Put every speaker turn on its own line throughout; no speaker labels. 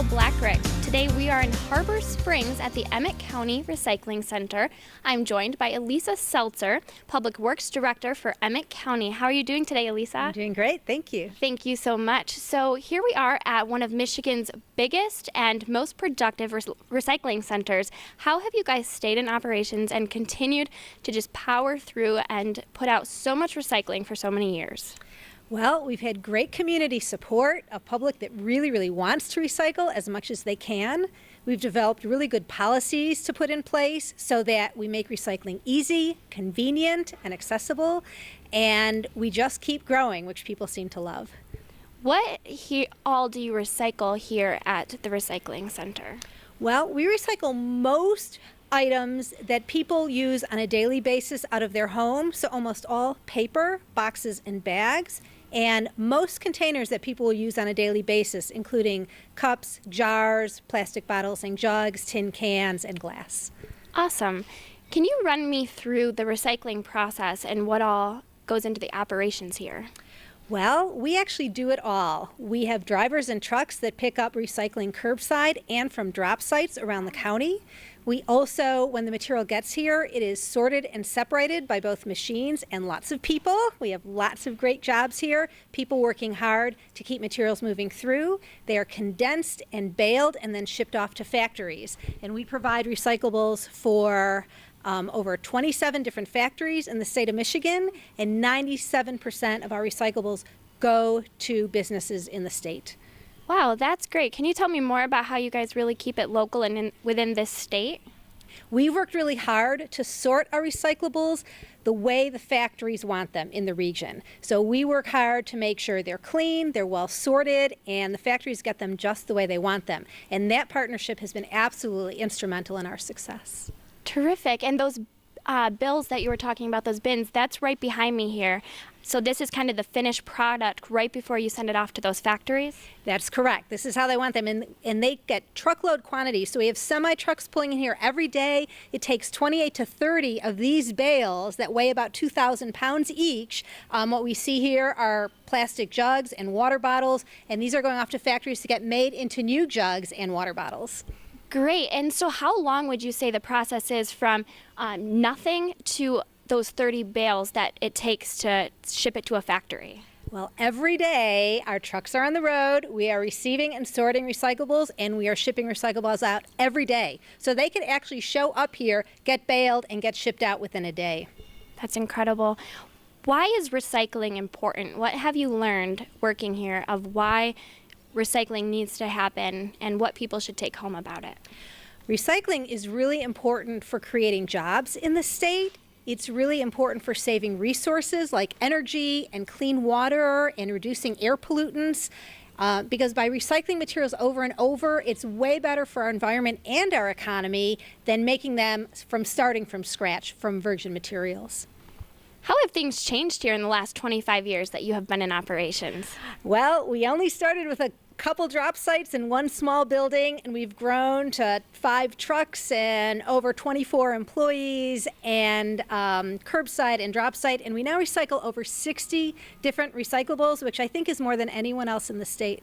Abigail Blackrick. Today we are in Harbor Springs at the Emmet County Recycling Center. I'm joined by Elisa Seltzer, Public Works Director for Emmet County. How are you doing today, Elisa?
I'm doing great, thank you.
Thank you so much. So here we are at one of Michigan's biggest and most productive recycling centers. How have you guys stayed in operations and continued to just power through and put out so much recycling for so many years?
Well, we've had great community support, a public that really wants to recycle as much as they can. We've developed really good policies to put in place so that we make recycling easy, convenient, and accessible, and we just keep growing, which people seem to love.
What all do you recycle here at the recycling center?
Well, we recycle most items that people use on a daily basis out of their home, so almost all paper, boxes, and bags, and most containers that people will use on a daily basis, including cups, jars, plastic bottles and jugs, tin cans, and glass.
Awesome. Can you run me through the recycling process and what all goes into the operations here?
Well, we actually do it all. We have drivers and trucks that pick up recycling curbside and from drop sites around the county. We also, when the material gets here, it is sorted and separated by both machines and lots of people. We have lots of great jobs here, people working hard to keep materials moving through. They are condensed and baled and then shipped off to factories. And we provide recyclables for over 27 different factories in the state of Michigan, and 97% of our recyclables go to businesses in the state.
Wow, that's great. Can you tell me more about how you guys really keep it local and within this state?
We've worked really hard to sort our recyclables the way the factories want them in the region. So we work hard to make sure they're clean, they're well sorted, and the factories get them just the way they want them. And that partnership has been absolutely instrumental in our success.
Terrific. And those bills that you were talking about, those bins, that's right behind me here. So this is kind of the finished product right before you send it off to those factories?
That's correct. This is how they want them, and they get truckload quantities. So we have semi-trucks pulling in here every day. It takes 28 to 30 of these bales that weigh about 2,000 pounds each. What we see here are plastic jugs and water bottles, and these are going off to factories to get made into new jugs and water bottles.
Great. And so how long would you say the process is from nothing to those 30 bales that it takes to ship it to a factory?
Well, every day our trucks are on the road, we are receiving and sorting recyclables, and we are shipping recyclables out every day. So they can actually show up here, get baled, and get shipped out within a day.
That's incredible. Why is recycling important? What have you learned working here of why recycling needs to happen and what people should take home about it?
Recycling is really important for creating jobs in the state. It's really important for saving resources like energy and clean water and reducing air pollutants. Because by recycling materials over and over, it's way better for our environment and our economy than making them starting from scratch from virgin materials.
How have things changed here in the last 25 years that you have been in operations?
Well, we only started with a couple drop sites in one small building, and we've grown to 5 trucks and over 24 employees and curbside and drop site, and we now recycle over 60 different recyclables, which I think is more than anyone else in the state.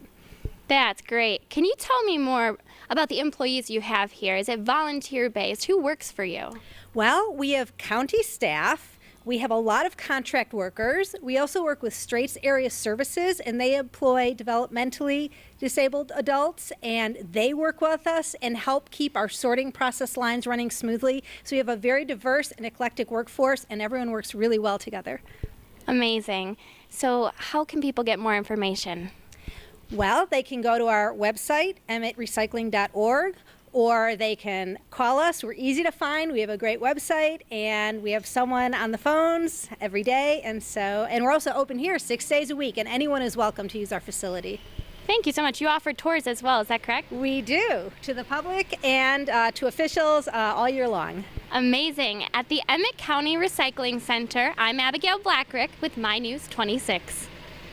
That's great. Can you tell me more about the employees you have here? Is it volunteer-based? Who works for you?
Well, we have county staff. We have a lot of contract workers. We also work with Straits Area Services, and they employ developmentally disabled adults, and they work with us and help keep our sorting process lines running smoothly. So we have a very diverse and eclectic workforce, and everyone works really well together.
Amazing. So how can people get more information?
Well, they can go to our website, emmetrecycling.org, or they can call us. We're easy to find. We have a great website, and we have someone on the phones every day. And we're also open here 6 days a week, and anyone is welcome to use our facility.
Thank you so much. You offer tours as well, is that correct?
We do, to the public and to officials all year long.
Amazing. At the Emmet County Recycling Center, I'm Abigail Blackrick with My News 26.